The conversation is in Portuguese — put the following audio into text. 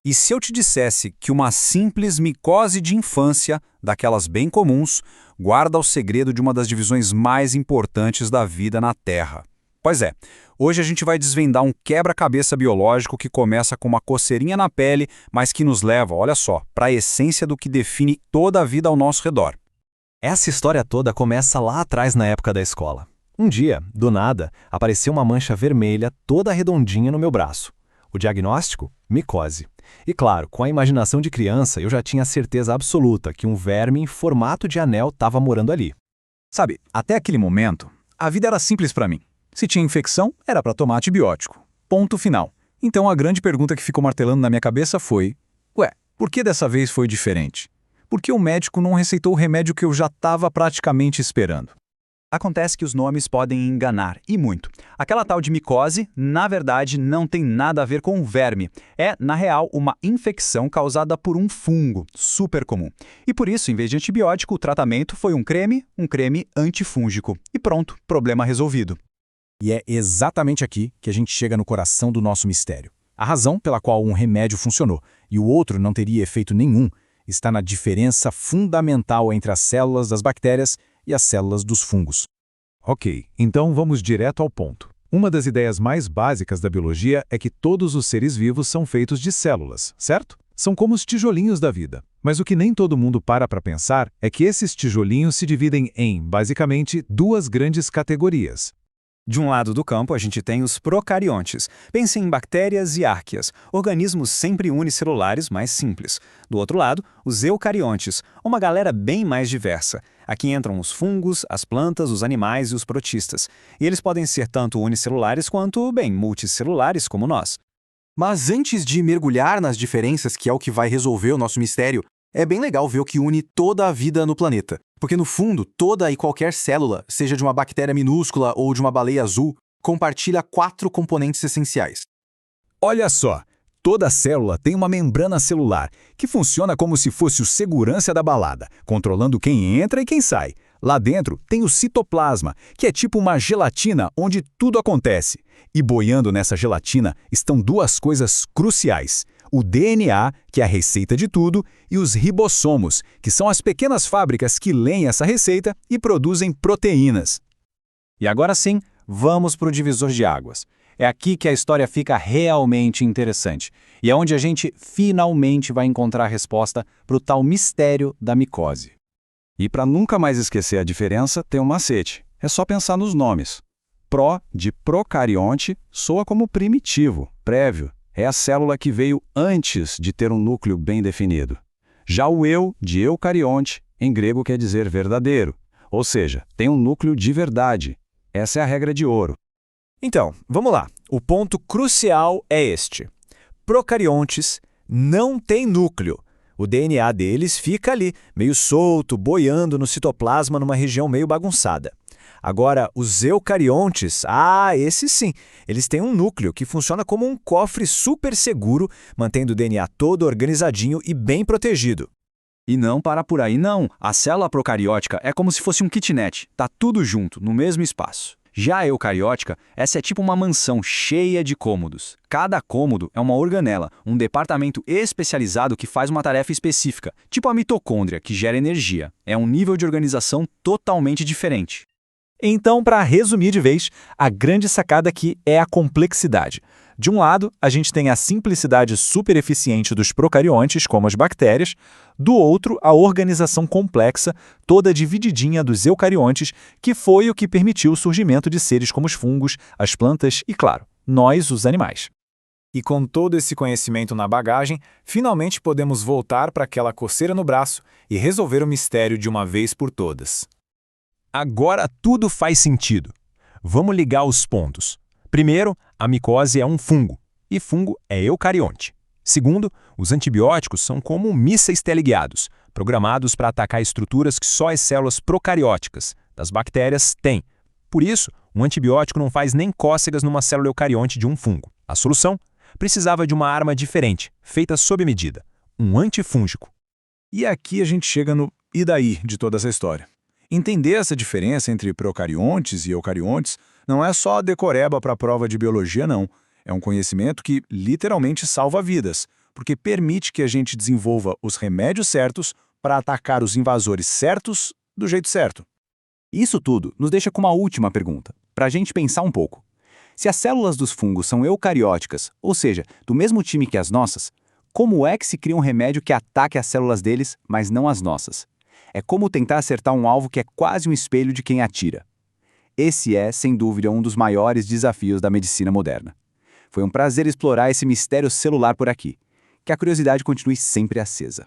E se eu te dissesse que uma simples micose de infância, daquelas bem comuns, guarda o segredo de uma das divisões mais importantes da vida na Terra? Pois é, hoje a gente vai desvendar um quebra-cabeça biológico que começa com uma coceirinha na pele, mas que nos leva, olha só, para a essência do que define toda a vida ao nosso redor. Essa história toda começa lá atrás na época da escola. Um dia, do nada, apareceu uma mancha vermelha toda redondinha no meu braço. O diagnóstico? Micose. E claro, com a imaginação de criança, eu já tinha certeza absoluta que um verme em formato de anel estava morando ali. Sabe, até aquele momento, a vida era simples para mim. Se tinha infecção, era para tomar antibiótico. Ponto final. Então a grande pergunta que ficou martelando na minha cabeça foi: ué, por que dessa vez foi diferente? Por que o médico não receitou o remédio que eu já estava praticamente esperando? Acontece que os nomes podem enganar, e muito. Aquela tal de micose, na verdade, não tem nada a ver com o verme. É, na real, uma infecção causada por um fungo, super comum. E por isso, em vez de antibiótico, o tratamento foi um creme antifúngico. E pronto, problema resolvido. E é exatamente aqui que a gente chega no coração do nosso mistério. A razão pela qual um remédio funcionou e o outro não teria efeito nenhum está na diferença fundamental entre as células das bactérias e as células dos fungos. Ok, então vamos direto ao ponto. Uma das ideias mais básicas da biologia é que todos os seres vivos são feitos de células, certo? São como os tijolinhos da vida. Mas o que nem todo mundo para pensar é que esses tijolinhos se dividem em, basicamente, duas grandes categorias. De um lado do campo, a gente tem os procariontes. Pensem em bactérias e árqueas, organismos sempre unicelulares mais simples. Do outro lado, os eucariontes, uma galera bem mais diversa. Aqui entram os fungos, as plantas, os animais e os protistas. E eles podem ser tanto unicelulares quanto, bem, multicelulares como nós. Mas antes de mergulhar nas diferenças, que é o que vai resolver o nosso mistério, é bem legal ver o que une toda a vida no planeta. Porque, no fundo, toda e qualquer célula, seja de uma bactéria minúscula ou de uma baleia azul, compartilha 4 componentes essenciais. Olha só, toda célula tem uma membrana celular, que funciona como se fosse o segurança da balada, controlando quem entra e quem sai. Lá dentro tem o citoplasma, que é tipo uma gelatina onde tudo acontece. E boiando nessa gelatina estão duas coisas cruciais: o DNA, que é a receita de tudo, e os ribossomos, que são as pequenas fábricas que leem essa receita e produzem proteínas. E agora sim, vamos para o divisor de águas. É aqui que a história fica realmente interessante. E é onde a gente finalmente vai encontrar a resposta para o tal mistério da micose. E para nunca mais esquecer a diferença, tem um macete. É só pensar nos nomes. Pró, de procarionte, soa como primitivo, prévio. É a célula que veio antes de ter um núcleo bem definido. Já o eu, de eucarionte, em grego quer dizer verdadeiro, ou seja, tem um núcleo de verdade. Essa é a regra de ouro. Então, vamos lá. O ponto crucial é este. Procariontes não têm núcleo. O DNA deles fica ali, meio solto, boiando no citoplasma numa região meio bagunçada. Agora, os eucariontes, esses sim, eles têm um núcleo que funciona como um cofre super seguro, mantendo o DNA todo organizadinho e bem protegido. E não para por aí não, a célula procariótica é como se fosse um kitnet, tá tudo junto, no mesmo espaço. Já a eucariótica, essa é tipo uma mansão cheia de cômodos. Cada cômodo é uma organela, um departamento especializado que faz uma tarefa específica, tipo a mitocôndria, que gera energia. É um nível de organização totalmente diferente. Então, para resumir de vez, a grande sacada aqui é a complexidade. De um lado, a gente tem a simplicidade super eficiente dos procariontes, como as bactérias. Do outro, a organização complexa, toda divididinha dos eucariontes, que foi o que permitiu o surgimento de seres como os fungos, as plantas e, claro, nós, os animais. E com todo esse conhecimento na bagagem, finalmente podemos voltar para aquela coceira no braço e resolver o mistério de uma vez por todas. Agora tudo faz sentido. Vamos ligar os pontos. Primeiro, a micose é um fungo, e fungo é eucarionte. Segundo, os antibióticos são como mísseis teleguiados, programados para atacar estruturas que só as células procarióticas das bactérias têm. Por isso, um antibiótico não faz nem cócegas numa célula eucarionte de um fungo. A solução? Precisava de uma arma diferente, feita sob medida, um antifúngico. E aqui a gente chega no "e daí" de toda essa história. Entender essa diferença entre procariontes e eucariontes não é só decoreba para a prova de biologia, não. É um conhecimento que literalmente salva vidas, porque permite que a gente desenvolva os remédios certos para atacar os invasores certos do jeito certo. Isso tudo nos deixa com uma última pergunta, para a gente pensar um pouco. Se as células dos fungos são eucarióticas, ou seja, do mesmo time que as nossas, como é que se cria um remédio que ataque as células deles, mas não as nossas? É como tentar acertar um alvo que é quase um espelho de quem atira. Esse é, sem dúvida, um dos maiores desafios da medicina moderna. Foi um prazer explorar esse mistério celular por aqui. Que a curiosidade continue sempre acesa.